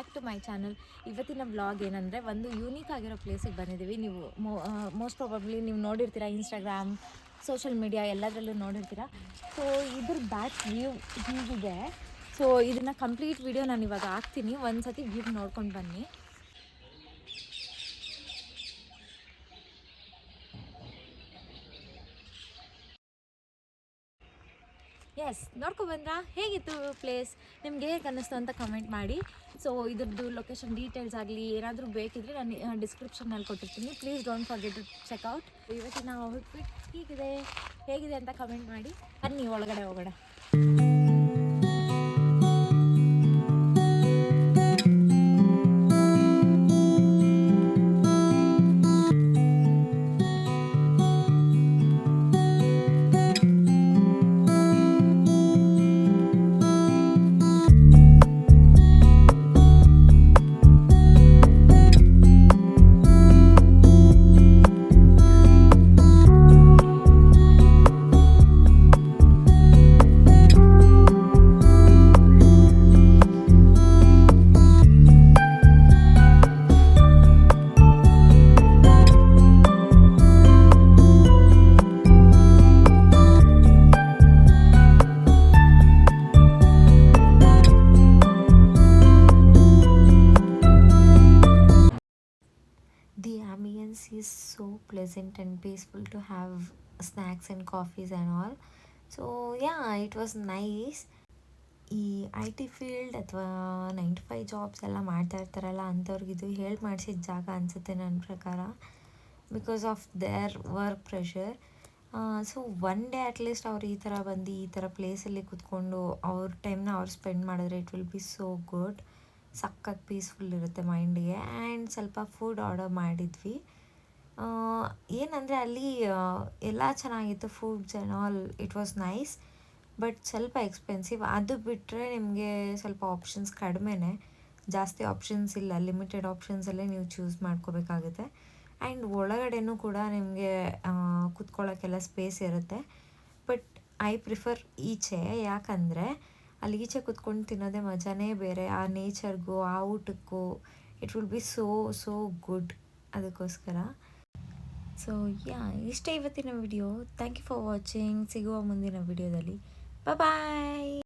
Back to my channel. ಇವತ್ತಿನ vlog ಏನಂದರೆ ಒಂದು ಯೂನಿಕ್ ಆಗಿರೋ ಪ್ಲೇಸಿಗೆ ಬಂದಿದ್ದೀವಿ. ನೀವು ಮೋಸ್ಟ್ ಪ್ರಾಬಬ್ಲಿ ನೀವು ನೋಡಿರ್ತೀರ, ಇನ್ಸ್ಟಾಗ್ರಾಮ್, ಸೋಷಲ್ ಮೀಡಿಯಾ ಎಲ್ಲದರಲ್ಲೂ ನೋಡಿರ್ತೀರ. ಸೊ ಇದ್ರ ಬ್ಯಾಕ್ ವ್ಯೂ ಹೀಗಿದೆ. ಸೊ ಇದನ್ನು ಕಂಪ್ಲೀಟ್ ವಿಡಿಯೋ ನಾನು ಇವಾಗ ಹಾಕ್ತೀನಿ, ಒಂದು ಸತಿ ವ್ಯೂ ನೋಡ್ಕೊಂಡು ಬನ್ನಿ. ಎಸ್, ನೋಡ್ಕೊಬಂದ್ರಾ? ಹೇಗಿತ್ತು ಪ್ಲೇಸ್? ನಿಮ್ಗೆ ಹೇಗೆ ಅನ್ನಿಸ್ತು ಅಂತ ಕಮೆಂಟ್ ಮಾಡಿ. ಸೊ ಇದ್ರದ್ದು ಲೊಕೇಶನ್ ಡೀಟೇಲ್ಸ್ ಆಗಲಿ ಏನಾದರೂ ಬೇಕಿದ್ರೆ ನಾನು ಡಿಸ್ಕ್ರಿಪ್ಷನಲ್ಲಿ ಕೊಟ್ಟಿರ್ತೀನಿ. Please don't forget to check out. ಇವತ್ತಿನ ಔಟ್ಫಿಟ್ ಹೇಗಿದೆ ಅಂತ ಕಮೆಂಟ್ ಮಾಡಿ. ಬನ್ನಿ ಒಳಗಡೆ ಹೋಗೋಣ. The ambience is so pleasant and peaceful to have snacks and coffees and all. So yeah, it was nice. ಈ ಐ ಟಿ ಫೀಲ್ಡ್ ಅಥವಾ 9 to 5 ಜಾಬ್ಸ್ ಎಲ್ಲ ಮಾಡ್ತಾ ಇರ್ತಾರಲ್ಲ, ಅಂಥವ್ರಿಗೆ ಇದು ಹೇಳಿ ಮಾಡಿಸಿದ ಜಾಗ ಅನಿಸುತ್ತೆ ನನ್ನ ಪ್ರಕಾರ, because of their work pressure. So one day at least ಅವ್ರು ಈ ಥರ ಬಂದು ಈ ಥರ ಪ್ಲೇಸಲ್ಲಿ ಕೂತ್ಕೊಂಡು ಅವ್ರ ಟೈಮ್ನ ಅವ್ರು ಸ್ಪೆಂಡ್ ಮಾಡಿದ್ರೆ it will be so good. ಸಖತ್ ಪೀಸ್ಫುಲ್ ಇರುತ್ತೆ ಮೈಂಡಿಗೆ. ಆ್ಯಂಡ್ ಸ್ವಲ್ಪ ಫುಡ್ ಆರ್ಡರ್ ಮಾಡಿದ್ವಿ. ಏನಂದರೆ ಅಲ್ಲಿ ಎಲ್ಲ ಚೆನ್ನಾಗಿತ್ತು, foods and all it was nice, but ಸ್ವಲ್ಪ ಎಕ್ಸ್ಪೆನ್ಸಿವ್. ಅದು ಬಿಟ್ಟರೆ ನಿಮಗೆ ಸ್ವಲ್ಪ ಆಪ್ಷನ್ಸ್ ಕಡಿಮೆನೇ, ಜಾಸ್ತಿ ಆಪ್ಷನ್ಸ್ ಇಲ್ಲ, ಲಿಮಿಟೆಡ್ ಆಪ್ಷನ್ಸಲ್ಲೇ ನೀವು ಚೂಸ್ ಮಾಡ್ಕೋಬೇಕಾಗುತ್ತೆ. ಆ್ಯಂಡ್ ಒಳಗಡೆನೂ ಕೂಡ ನಿಮಗೆ ಕೂತ್ಕೊಳ್ಳೋಕ್ಕೆಲ್ಲ ಸ್ಪೇಸ್ ಇರುತ್ತೆ. ಬಟ್ ಐ ಪ್ರಿಫರ್ ಈಚೆ, ಯಾಕಂದರೆ ಅಲ್ಲಿ ಈಚೆ ಕೂತ್ಕೊಂಡು ತಿನ್ನೋದೇ ಮಜಾನೇ ಬೇರೆ. ಆ ನೇಚರ್ಗೂ ಆ ಊಟಕ್ಕೂ it will be so good. ಅದಕ್ಕೋಸ್ಕರ ಸೊ ಯಾ, ಇಷ್ಟೇ ಇವತ್ತಿನ video. Thank you for watching. ಸಿಗುವ ಮುಂದಿನ ವಿಡಿಯೋದಲ್ಲಿ. ಬಾಯ್.